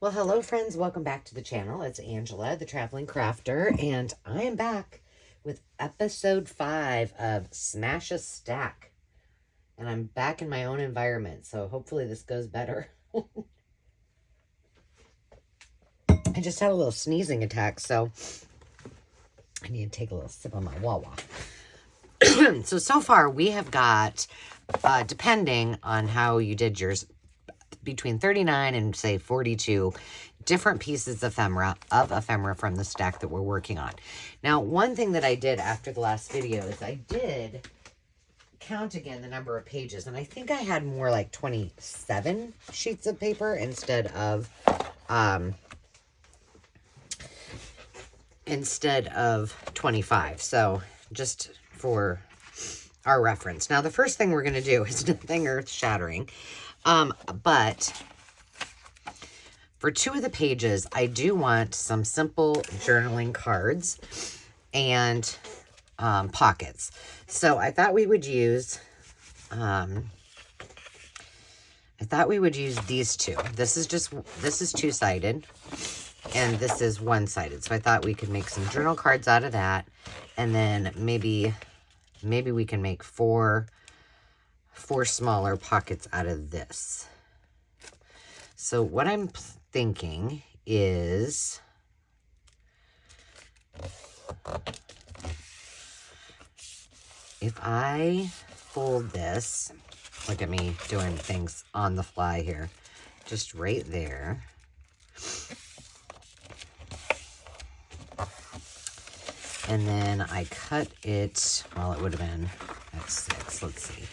Well, hello friends, welcome back to the channel. It's Angela, the Traveling Crafter, and I am back with episode 5 of Smash a Stack. And I'm back in my own environment, so hopefully this goes better. I just had a little sneezing attack, so I need to take a little sip of my Wawa. So far we have got, depending on how you did yours, between 39 and say 42 different pieces of ephemera from the stack that we're working on. Now, one thing that I did after the last video is I did count again the number of pages, and I think I had more like 27 sheets of paper instead of 25. So just for our reference. Now, the first thing we're going to do is nothing earth-shattering. But for 2 of the pages, I do want some simple journaling cards and pockets. So I thought we would use these two. This is two-sided and this is one-sided. So I thought we could make some journal cards out of that, and then maybe we can make four smaller pockets out of this. So what I'm thinking is if I fold this, look at me doing things on the fly here, just right there. And then I cut it, well, it would have been at 6, let's see.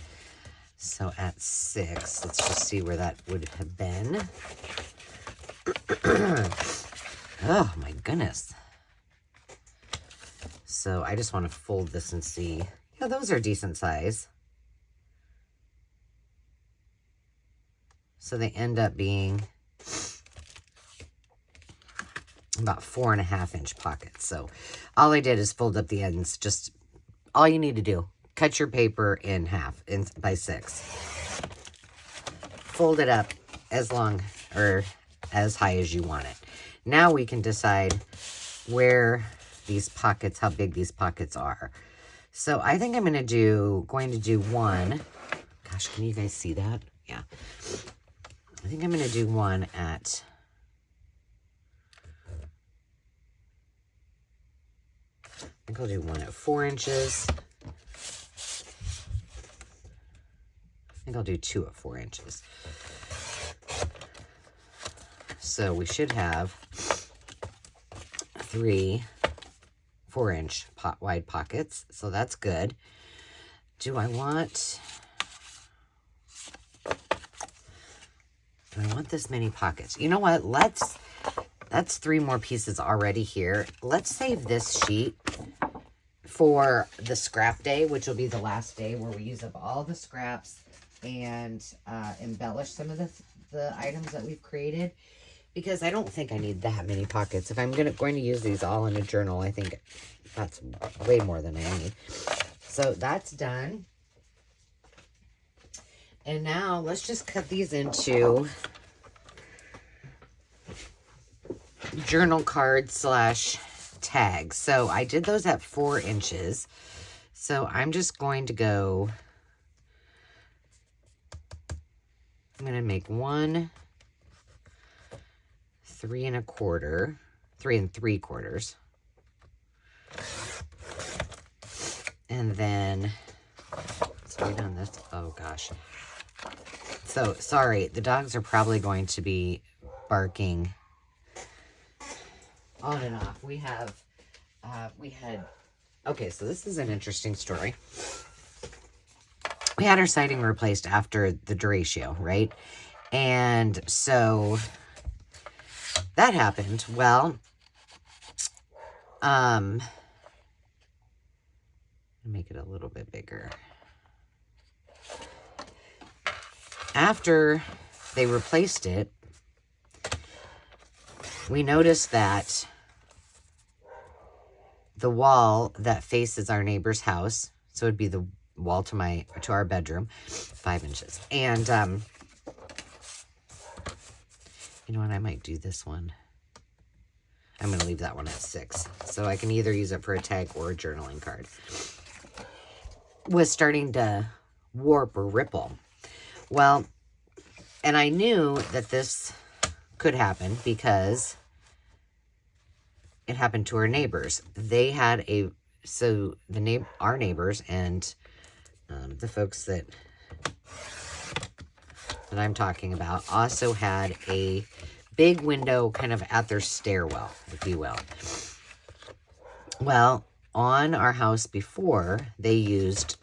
So at 6, let's just see where that would have been. Oh my goodness. So I just want to fold this and see. Yeah, those are decent size. So they end up being about 4.5-inch pockets. So all I did is fold up the ends. Just all you need to do. Cut your paper in half by 6. Fold it up as long or as high as you want it. Now we can decide where these pockets, how big these pockets are. So I think I'm going to do one. Gosh, can you guys see that? Yeah. I think I'm going to do one at I think I'll do one at 4 inches. I think I'll do 2 at 4 inches. So we should have 3 4-inch wide pockets. So that's good. Do I want this many pockets? You know what? That's 3 more pieces already here. Let's save this sheet for the scrap day, which will be the last day where we use up all the scraps and embellish some of the items that we've created, because I don't think I need that many pockets. If I'm going to use these all in a journal, I think that's way more than I need. So that's done. And now let's just cut these into journal cards / tags. So I did those at 4 inches. So I'm just going to go, I'm going to make one 3 3/4. And then let's wait on this. Oh gosh. So sorry, the dogs are probably going to be barking on and off. Okay, so this is an interesting story. We had our siding replaced after the derecho, right? And so that happened. Well, make it a little bit bigger. After they replaced it, we noticed that the wall that faces our neighbor's house, so it'd be the wall to our bedroom, 5 inches, and You know what? I might do this one. I'm going to leave that one at 6. So I can either use it for a tag or a journaling card. Was starting to warp or ripple. Well, and I knew that this could happen because it happened to our neighbors. They had our neighbors and the folks that I'm talking about also had a big window kind of at their stairwell, if you will. Well, on our house before, they used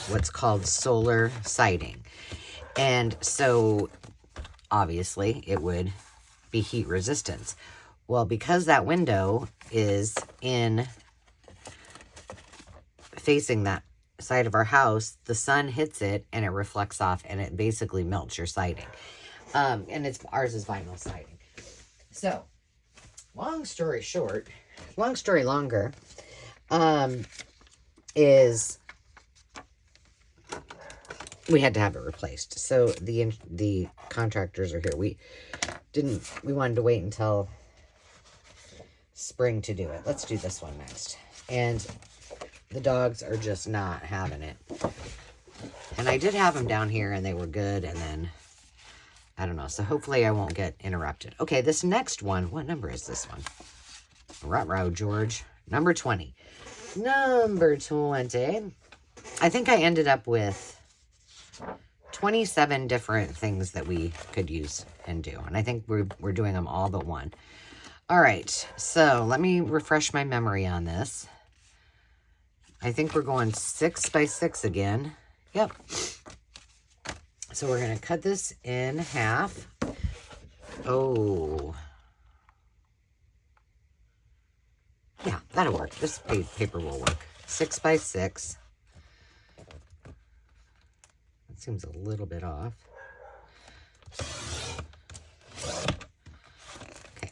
what's called solar siding. And so, obviously, it would be heat resistance. Well, because that window is facing that side of our house, the sun hits it and it reflects off and it basically melts your siding. And ours is vinyl siding. So, long story longer, is we had to have it replaced. So the contractors are here. We wanted to wait until spring to do it. Let's do this one next. And the dogs are just not having it. And I did have them down here and they were good, and then I don't know. So hopefully I won't get interrupted. Okay, this next one, what number is this one? Ruh-roh, George. Number 20. Number 20. I think I ended up with 27 different things that we could use and do. And I think we're doing them all but one. All right, so let me refresh my memory on this. I think we're going 6 by 6 again. Yep. So we're going to cut this in half. Oh. Yeah, that'll work. This paper will work. 6 by 6. That seems a little bit off. Okay.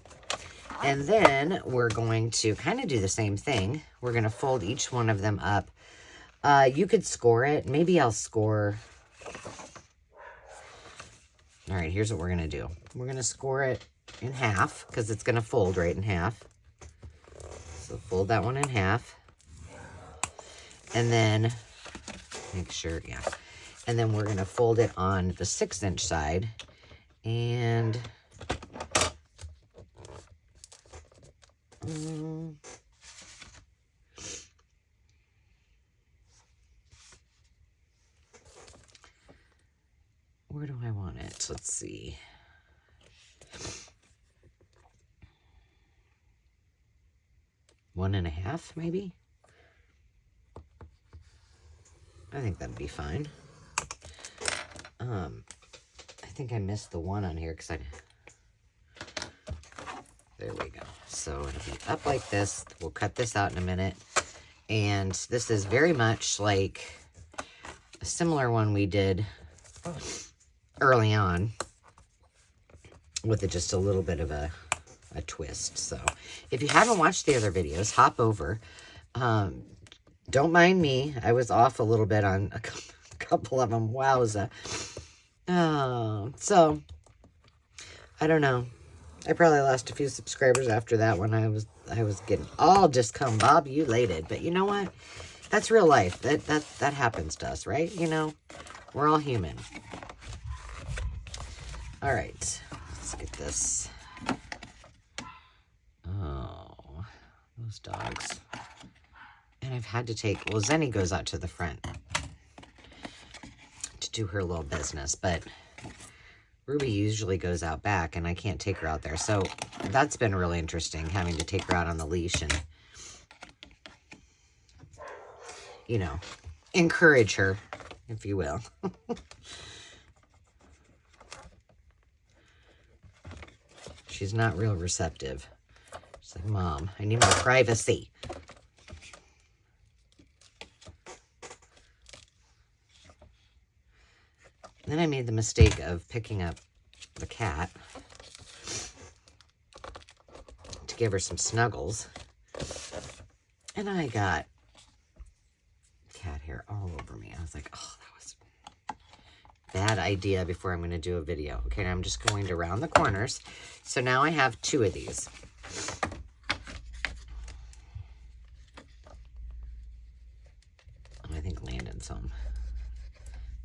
And then we're going to kind of do the same thing. We're going to fold each one of them up. You could score it. Maybe I'll score. All right, here's what we're going to do. We're going to score it in half because it's going to fold right in half. So fold that one in half. And then make sure, yeah. And then we're going to fold it on the 6-inch side. And where do I want it? Let's see. One and a half, maybe? I think that'd be fine. I think I missed the one on here because there we go. So it'll be up like this. We'll cut this out in a minute. And this is very much like a similar one we did early on with just a little bit of a twist. So if you haven't watched the other videos, hop over. Don't mind me. I was off a little bit on a couple of them. Wowza. So I don't know. I probably lost a few subscribers after that one. I was getting all discombobulated. But you know what? That's real life. That happens to us, right? You know, we're all human. All right. Let's get this. Oh, those dogs. And I've had to take, well, Zenny goes out to the front to do her little business, but Ruby usually goes out back, and I can't take her out there. So that's been really interesting, having to take her out on the leash and, you know, encourage her, if you will. She's not real receptive. She's like, Mom, I need more privacy. Then I made the mistake of picking up the cat to give her some snuggles. And I got cat hair all over me. I was like, oh, that was a bad idea before I'm going to do a video. Okay, now I'm just going to round the corners. So now I have 2 of these. I think Landon's home.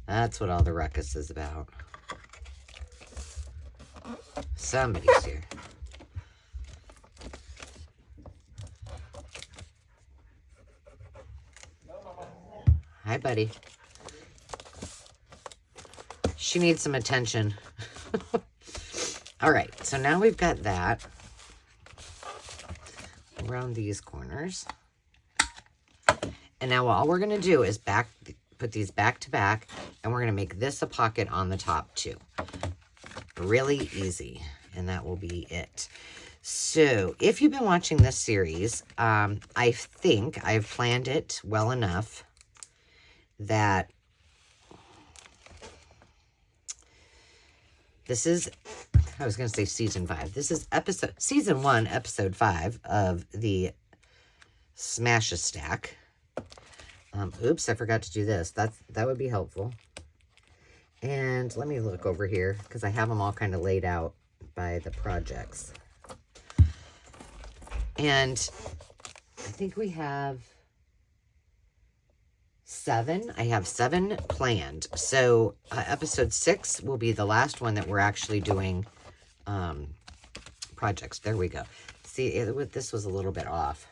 That's what all the ruckus is about. Somebody's here. Hi, buddy. She needs some attention. All right, so now we've got that around these corners. And now all we're going to do is put these back to back, and we're going to make this a pocket on the top too. Really easy, and that will be it. So if you've been watching this series, I think I've planned it well enough that this is, I was going to say season 5. This is season 1, episode 5 of the Smash a Stack. Oops, I forgot to do this. That would be helpful. And let me look over here because I have them all kind of laid out by the projects. And I think we have 7. I have 7 planned. So episode 6 will be the last one that we're actually doing projects. There we go. See, this was a little bit off.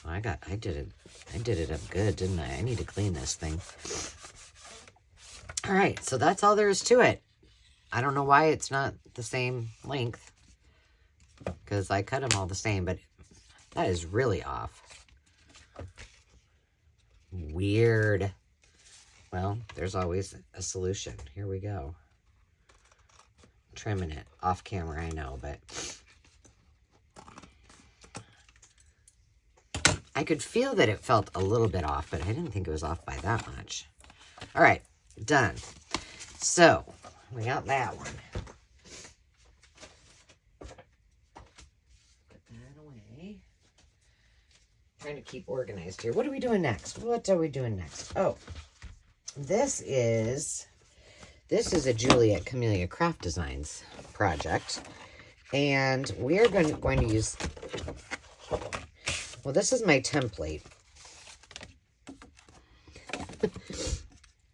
I did it up good, didn't I? I need to clean this thing. All right, so that's all there is to it. I don't know why it's not the same length, because I cut them all the same, but that is really off. Weird. Well, there's always a solution. Here we go. Trimming it off camera, I know, but I could feel that it felt a little bit off, but I didn't think it was off by that much. All right, done. So we got that one. Put that away. Trying to keep organized here. What are we doing next? What are we doing next? Oh, this is a Juliet Camellia Craft Designs project, and we are going to use. Well, this is my template.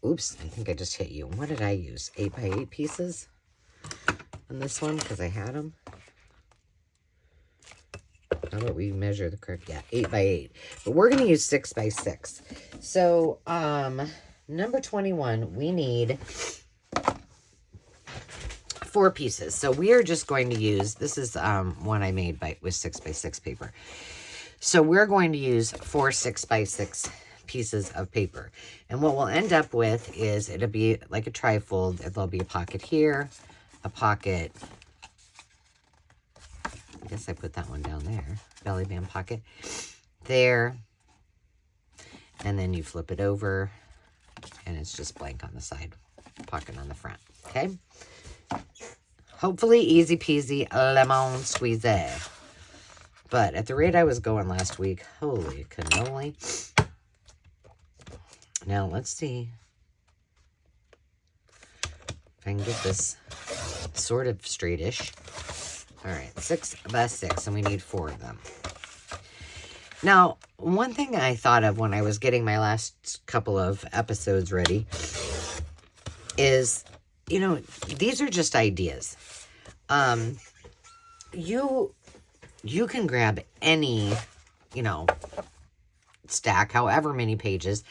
Oops, I think I just hit you. What did I use? 8x8 pieces on this one because I had them. How about we measure the correct? Yeah, 8x8. But we're going to use 6x6. So, number 21, we need 4 pieces. So we are just going to use, this is one I made with 6x6 paper. So we're going to use 4 6x6 pieces of paper. And what we'll end up with is, it'll be like a trifold. There'll be a pocket here, a pocket. I guess I put that one down there. Belly band pocket. There. And then you flip it over, and it's just blank on the side. Pocket on the front. Okay? Hopefully easy peasy lemon squeezy. But at the rate I was going last week, holy cannoli. Now, let's see if I can get this sort of straightish. All right, 6x6, and we need 4 of them. Now, one thing I thought of when I was getting my last couple of episodes ready is, you know, these are just ideas. You can grab any, you know, stack, however many pages,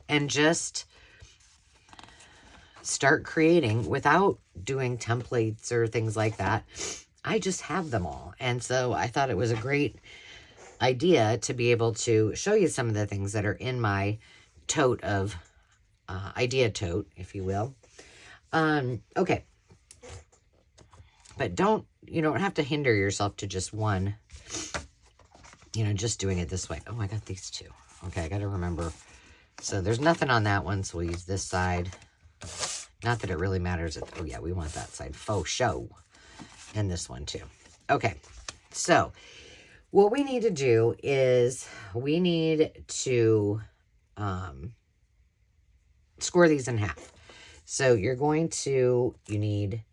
and just start creating without doing templates or things like that. I just have them all. And so I thought it was a great idea to be able to show you some of the things that are in my tote of idea tote, if you will. Okay. But you don't have to hinder yourself to just one, you know, just doing it this way. Oh, I got these 2. Okay, I got to remember. So there's nothing on that one, so we'll use this side. Not that it really matters. Oh, yeah, we want that side. Faux show. And this one, too. Okay, so what we need to do is we need to score these in half. So you need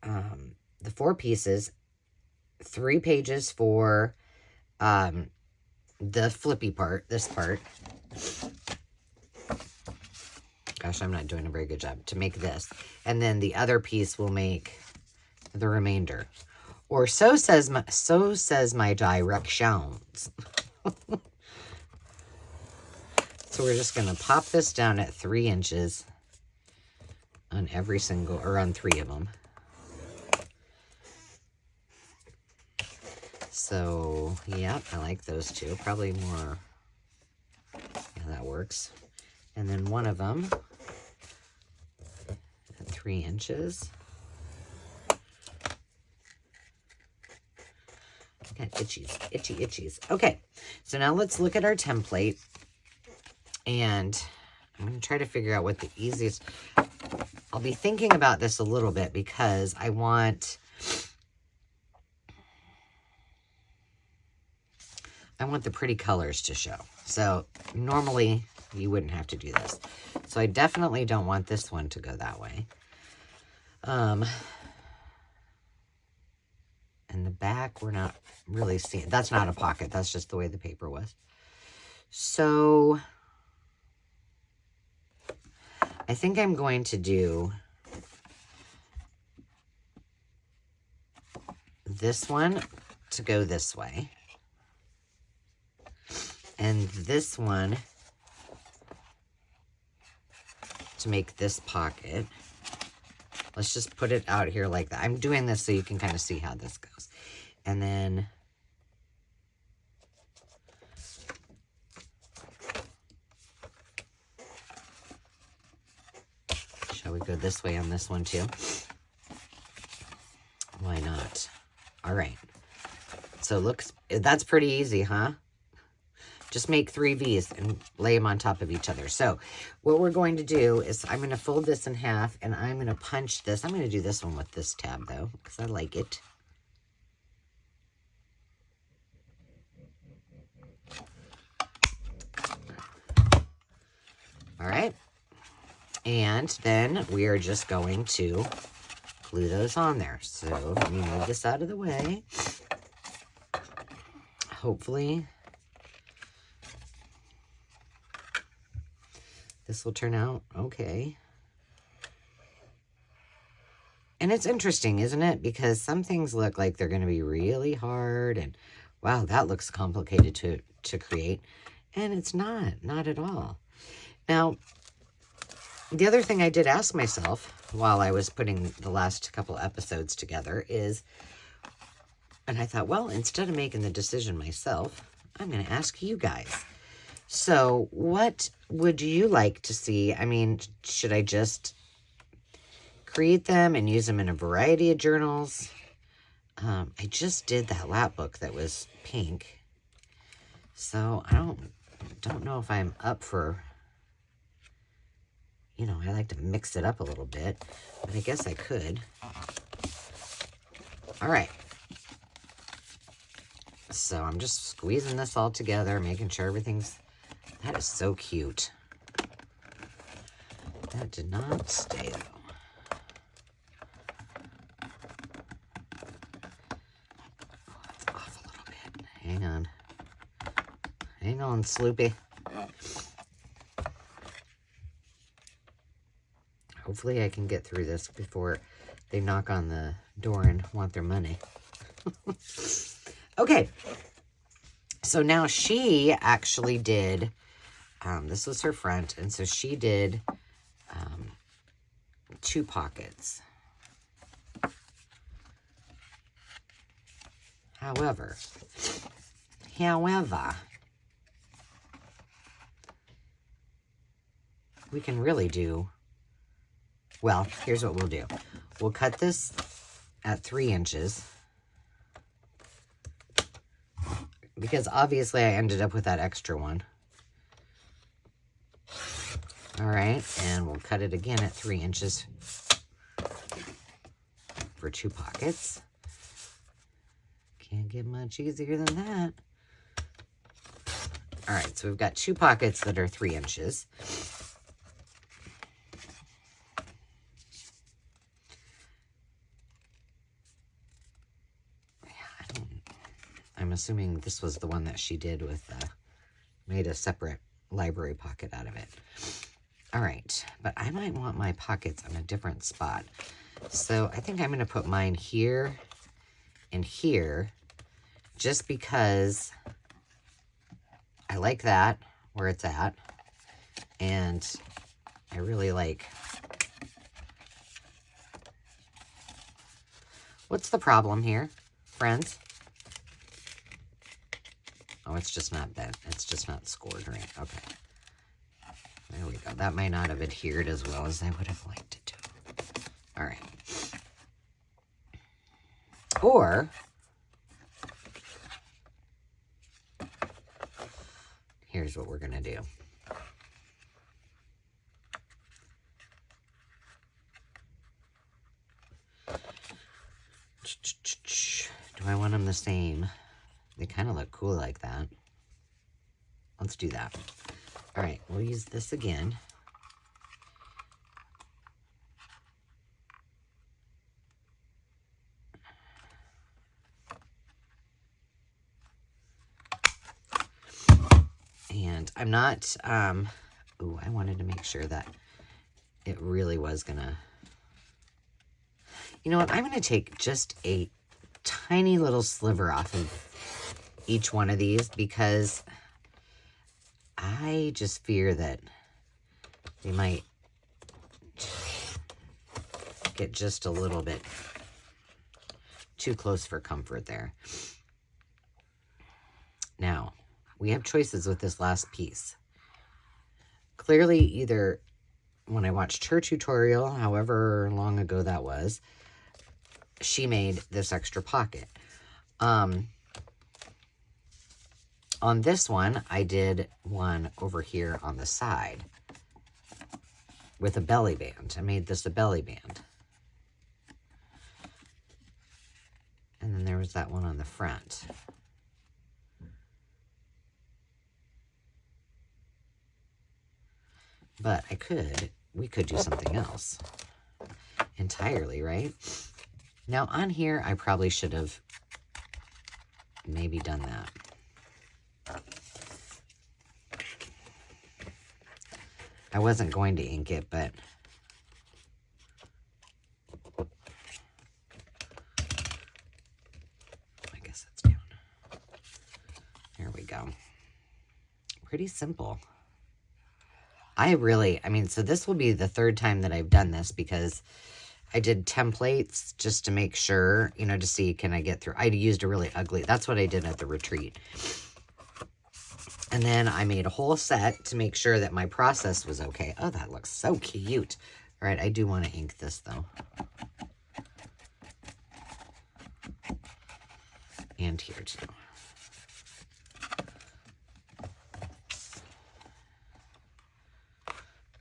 the 4 pieces, 3 pages for the flippy part, this part. Gosh, I'm not doing a very good job to make this. And then the other piece will make the remainder. Or so says my directions. So we're just going to pop this down at 3 inches on every single, or on 3 of them. So, yeah, I like those 2. Probably more, yeah, that works. And then one of them at 3 inches. I got itchies. Okay, so now let's look at our template. And I'm going to try to figure out what the easiest... I'll be thinking about this a little bit because I want the pretty colors to show. So normally you wouldn't have to do this. So I definitely don't want this one to go that way. In the back, we're not really seeing... That's not a pocket. That's just the way the paper was. So I think I'm going to do this one to go this way. And this one to make this pocket. Let's just put it out here like that. I'm doing this so you can kind of see how this goes. And then shall we go this way on this one too? Why not? All right. So that's pretty easy, huh? Just make 3 V's and lay them on top of each other. So what we're going to do is I'm going to fold this in half and I'm going to punch this. I'm going to do this one with this tab though, because I like it. All right. And then we are just going to glue those on there. So let me move this out of the way. Hopefully this will turn out okay. And it's interesting, isn't it? Because some things look like they're going to be really hard and wow, that looks complicated to create. And it's not at all. Now, the other thing I did ask myself while I was putting the last couple episodes together is, and I thought, well, instead of making the decision myself, I'm going to ask you guys. So what would you like to see? I mean, should I just create them and use them in a variety of journals? I just did that lap book that was pink. So I don't know if I'm up for, you know, I like to mix it up a little bit, but I guess I could. All right. So I'm just squeezing this all together, making sure everything's... That is so cute. That did not stay, though. Oh, that's off a little bit. Hang on. Hang on, Sloopy. Hopefully I can get through this before they knock on the door and want their money. Okay. So now she actually did... this was her front, and so she did 2 pockets. However, we can really do, well, here's what we'll do. We'll cut this at 3 inches, because obviously I ended up with that extra one. All right, and we'll cut it again at 3 inches for 2 pockets. Can't get much easier than that. All right, so we've got 2 pockets that are 3 inches. I'm assuming this was the one that she did with, made a separate library pocket out of it. All right, but I might want my pockets on a different spot. So I think I'm going to put mine here and here, just because I like that where it's at, and I really like... What's the problem here, friends? Oh, it's just not that. It's just not scored right. Okay. There we go. That might not have adhered as well as I would have liked it to. All right. Or, here's what we're going to do. Do I want them the same? They kind of look cool like that. Let's do that. All right, we'll use this again. And I'm not, ooh, I wanted to make sure that it really was gonna, you know what, I'm gonna take just a tiny little sliver off of each one of these, because I just fear that they might get just a little bit too close for comfort there. Now, we have choices with this last piece. Clearly, either when I watched her tutorial, however long ago that was, she made this extra pocket. On this one, I did one over here on the side with a belly band. I made this a belly band. And then there was that one on the front. But we could do something else entirely, right? Now on here, I probably should have maybe done that. I wasn't going to ink it, but I guess it's down. There we go. Pretty simple. I mean, so this will be the third time that I've done this, because I did templates just to make sure, you know, to see, can I get through. I used a really ugly, that's what I did at the retreat. And then I made a whole set to make sure that my process was okay. Oh, that looks so cute. All right, I do want to ink this, though. And here, too.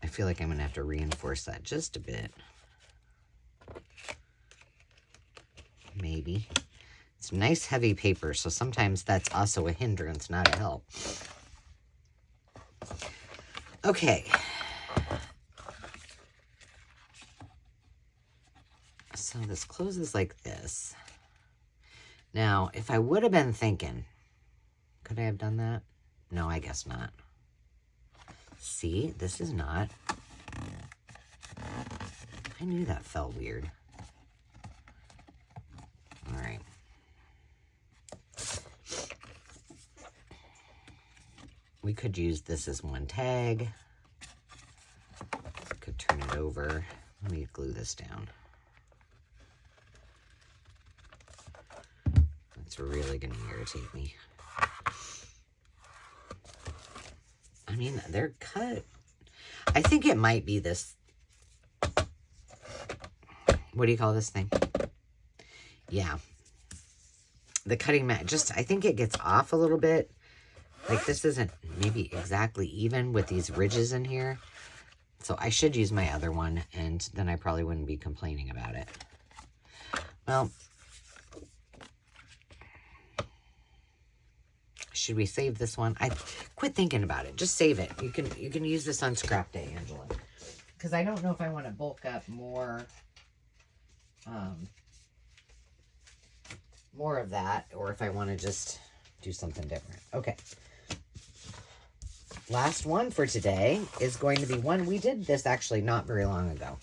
I feel like I'm going to have to reinforce that just a bit. Maybe. It's nice heavy paper, so sometimes that's also a hindrance, not a help. Okay. So this closes like this. Now, if I would have been thinking, could I have done that? No, I guess not. See, this is not. I knew that felt weird. All right. We could use this as one tag. Could turn it over. Let me glue this down. That's really going to irritate me. I mean, they're cut. I think it might be this. What do you call this thing? Yeah. The cutting mat. Just, I think it gets off a little bit. Like, this isn't maybe exactly even with these ridges in here. So I should use my other one, and then I probably wouldn't be complaining about it. Well, should we save this one? I quit thinking about it. Just save it. You can use this on scrap day, Angela. Because I don't know if I want to bulk up more of that, or if I want to just do something different. Okay. Last one for today is going to be one. We did this actually not very long ago.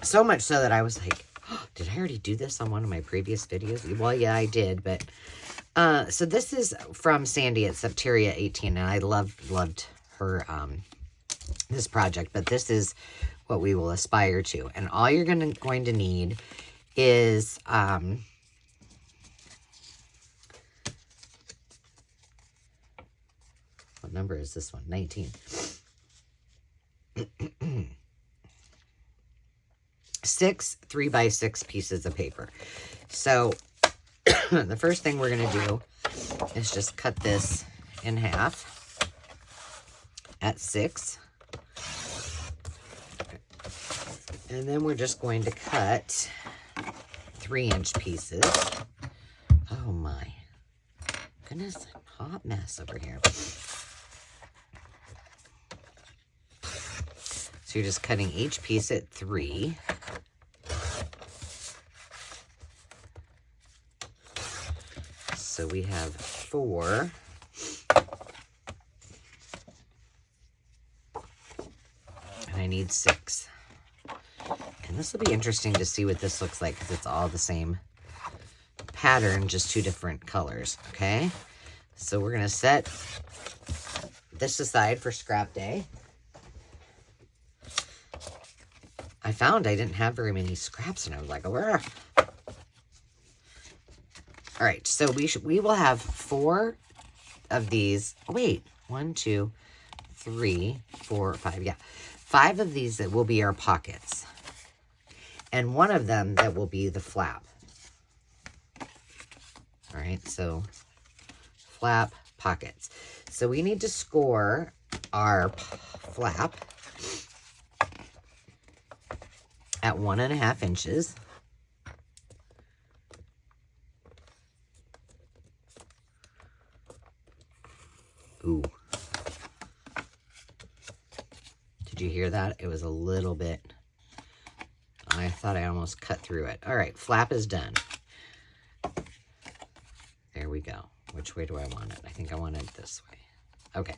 So much so that I was like, oh, did I already do this on one of my previous videos? Well, yeah, I did. But so this is from Sandy at Septeria 18. And I loved her this project. But this is what we will aspire to. And all you're going to need is what number is this one? 19. 6 3x6 pieces of paper. So the first thing we're going to do is just cut this in half at 6. And then we're just going to cut 3-inch pieces. Oh my goodness, hot mess over here. So you're just cutting each piece at 3. So we have 4. And I need 6. And this will be interesting to see what this looks like because it's all the same pattern, just 2 different colors, okay? So we're going to set this aside for scrap day. I found I didn't have very many scraps, and I was like, where? All right, so we will have 4 of these. Oh, wait, 1, 2, 3, 4, 5. Yeah, 5 of these that will be our pockets, and 1 of them that will be the flap. All right, so flap, pockets. So we need to score our flap at 1.5 inches. Ooh. Did you hear that? It was a little bit. I thought I almost cut through it. All right, flap is done. There we go. Which way do I want it? I think I want it this way. Okay.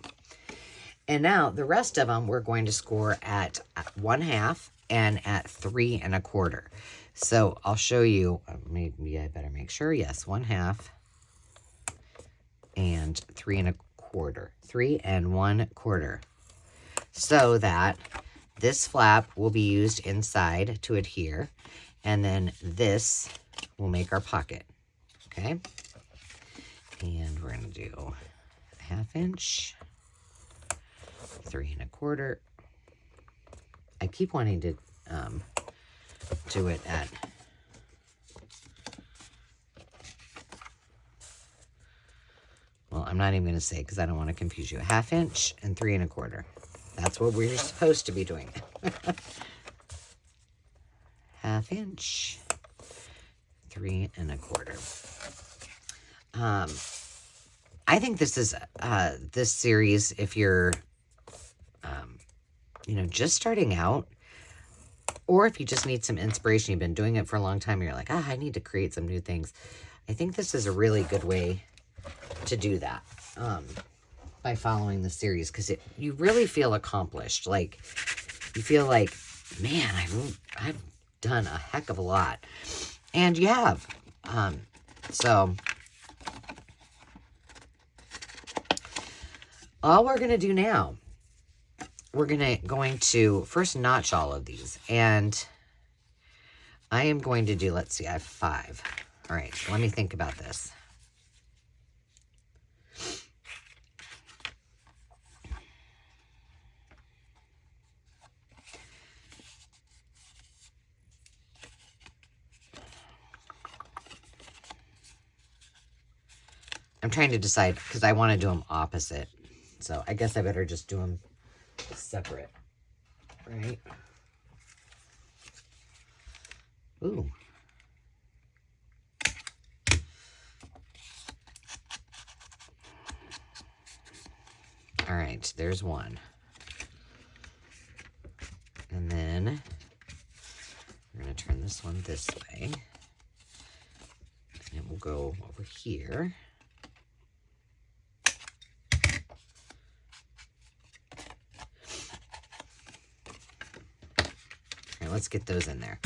And now the rest of them we're going to score at 1/2 and at 3 1/4. So I'll show you. Maybe I better make sure. Yes, 1/2 and 3 1/4. 3 1/4. So that this flap will be used inside to adhere, and then this will make our pocket. Okay. And we're going to do 1/2 inch, 3 1/4. I keep wanting to do it at well, I'm not even going to say because I don't want to confuse you. 1/2 inch and 3 1/4. That's what we're supposed to be doing. 1/2 inch, 3 1/4. I think this is this series, if you're you know, just starting out, or if you just need some inspiration, you've been doing it for a long time, and you're like, I need to create some new things. I think this is a really good way to do that by following the series, because you really feel accomplished. Like, you feel like, man, I've done a heck of a lot. And you have. So all we're going to do now, we're going to first notch all of these. And I am going to do, let's see, I have 5. All right, so let me think about this. I'm trying to decide because I want to do them opposite. So I guess I better just do them separate, right? Ooh. All right, there's one. And then we're going to turn this one this way. And it will go over here. let's get those in there.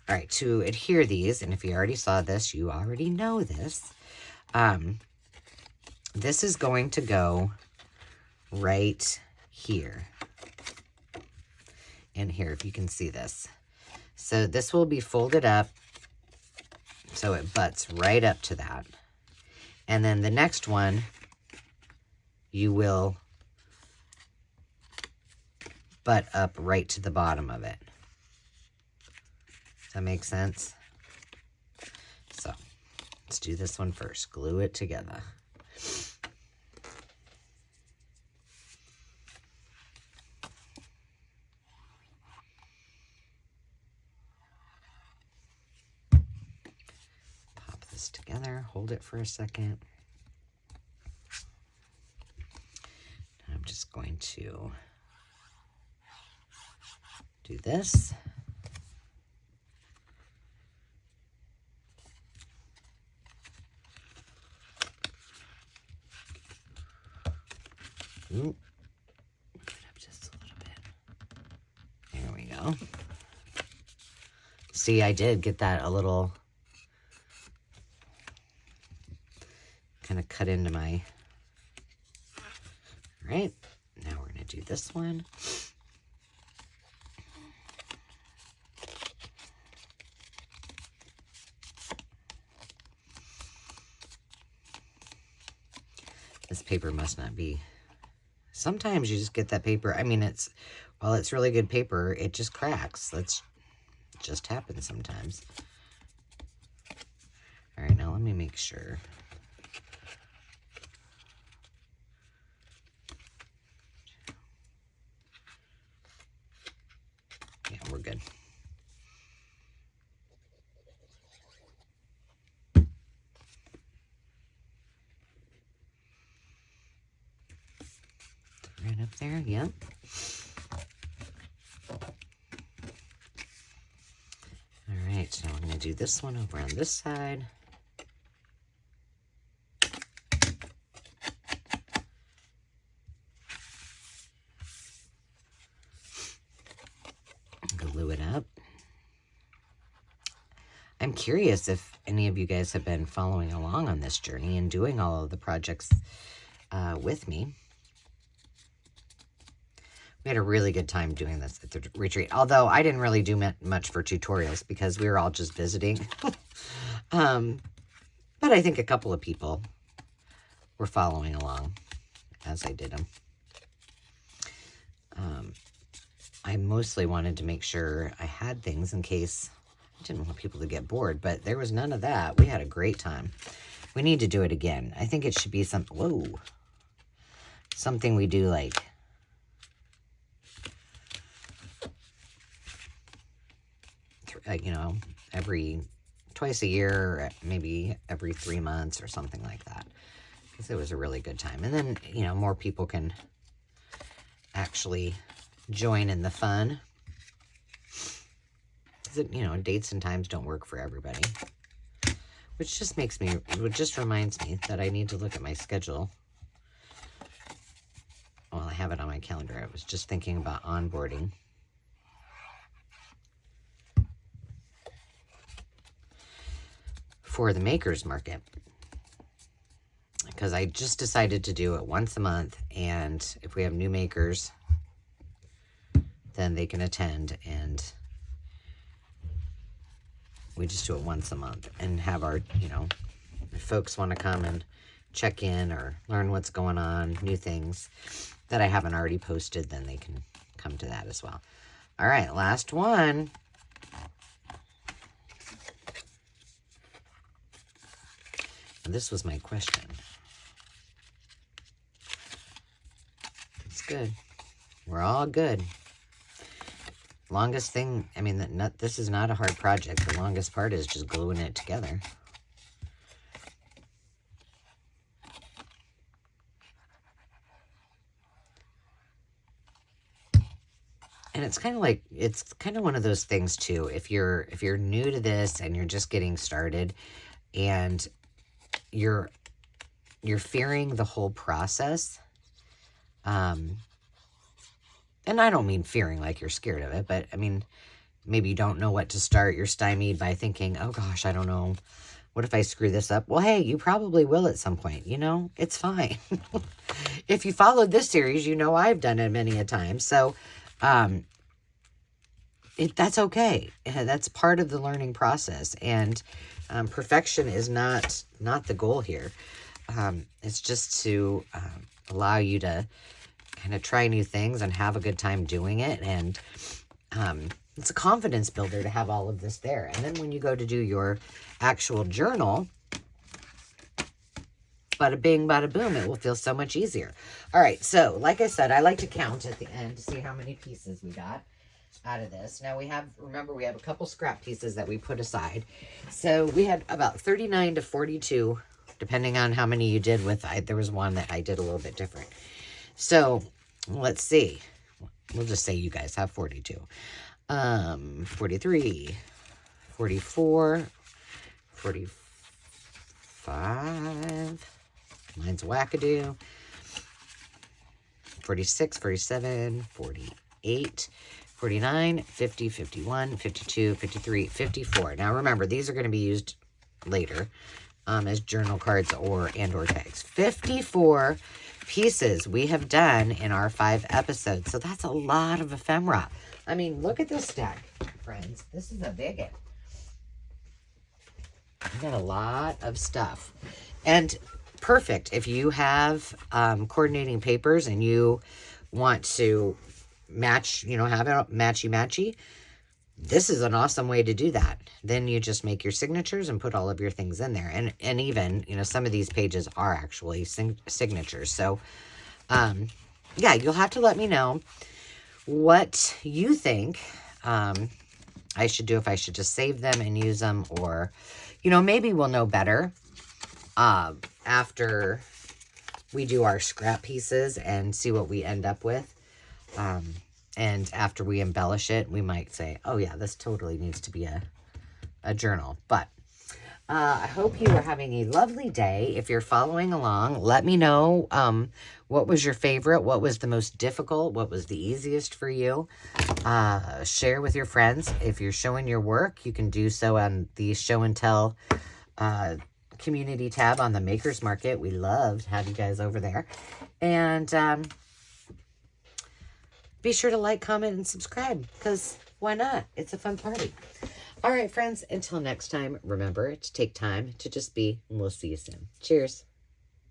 All right, to adhere these, and if you already saw this, you already know this. This is going to go right here. And here, if you can see this. So this will be folded up so it butts right up to that. And then the next one, you will butt up right to the bottom of it. Does that make sense? So let's do this one first. Glue it together. Pop this together. Hold it for a second. I'm just going to do this. Ooh. Put it up just a little bit. There we go. See, I did get that a little kind of cut into my... All right, now we're going to do this one. This paper must not be... Sometimes you just get that paper. I mean, while it's really good paper, it just cracks. That's just happens sometimes. All right, now let me make sure. Yeah, we're good. Right up there, yep. All right, so now we're going to do this one over on this side. Glue it up. I'm curious if any of you guys have been following along on this journey and doing all of the projects with me. We had a really good time doing this at the retreat, although I didn't really do much for tutorials because we were all just visiting. But I think a couple of people were following along as I did them. I mostly wanted to make sure I had things in case I didn't want people to get bored, but there was none of that. We had a great time. We need to do it again. I think it should be something we do like you know, twice a year, or maybe every 3 months or something like that. Because it was a really good time. And then, you know, more people can actually join in the fun. Because, you know, dates and times don't work for everybody. Which just reminds me that I need to look at my schedule. Well, I have it on my calendar. I was just thinking about onboarding. For the makers market, because I just decided to do it once a month, and if we have new makers, then they can attend, and we just do it once a month and have our, you know, if folks want to come and check in or learn what's going on, new things that I haven't already posted, then they can come to that as well. All right, last one. This was my question. It's good. We're all good. Longest thing, I mean, this is not a hard project. The longest part is just gluing it together. And it's kind of one of those things too. If you're new to this and you're just getting started and you're fearing the whole process, and I don't mean fearing like you're scared of it, but I mean maybe you don't know what to start. You're stymied by thinking, oh gosh, I don't know. What if I screw this up? Well, hey, you probably will at some point. You know, it's fine. If you followed this series, you know I've done it many a time. So that's okay. That's part of the learning process. And perfection is not the goal here. It's just to allow you to kind of try new things and have a good time doing it. And it's a confidence builder to have all of this there. And then when you go to do your actual journal, bada bing, bada boom, it will feel so much easier. All right, so like I said, I like to count at the end to see how many pieces we got out of this. Now remember we have a couple scrap pieces that we put aside. So we had about 39 to 42, depending on how many you did with, there was one that I did a little bit different. So let's see. We'll just say you guys have 42. 43, 44, 45. Mine's wackadoo. 46, 47, 48, 49, 50, 51, 52, 53, 54. Now remember, these are going to be used later as journal cards or tags. 54 pieces we have done in our 5 episodes. So that's a lot of ephemera. I mean, look at this stack, friends. This is a big one. We've got a lot of stuff. And perfect if you have coordinating papers and you want to match, have it matchy-matchy. This is an awesome way to do that. Then you just make your signatures and put all of your things in there. And even, some of these pages are actually signatures. So, yeah, you'll have to let me know what you think I should do, if I should just save them and use them, or, maybe we'll know better after we do our scrap pieces and see what we end up with. And after we embellish it, we might say, oh yeah, this totally needs to be a journal. But I hope you are having a lovely day. If you're following along, let me know what was your favorite, what was the most difficult, what was the easiest for you. Share with your friends. If you're showing your work, you can do so on the Show and Tell community tab on the Makers Market. We love to have you guys over there. And be sure to like, comment, and subscribe, because why not? It's a fun party. All right, friends, until next time, remember to take time to just be, and we'll see you soon. Cheers.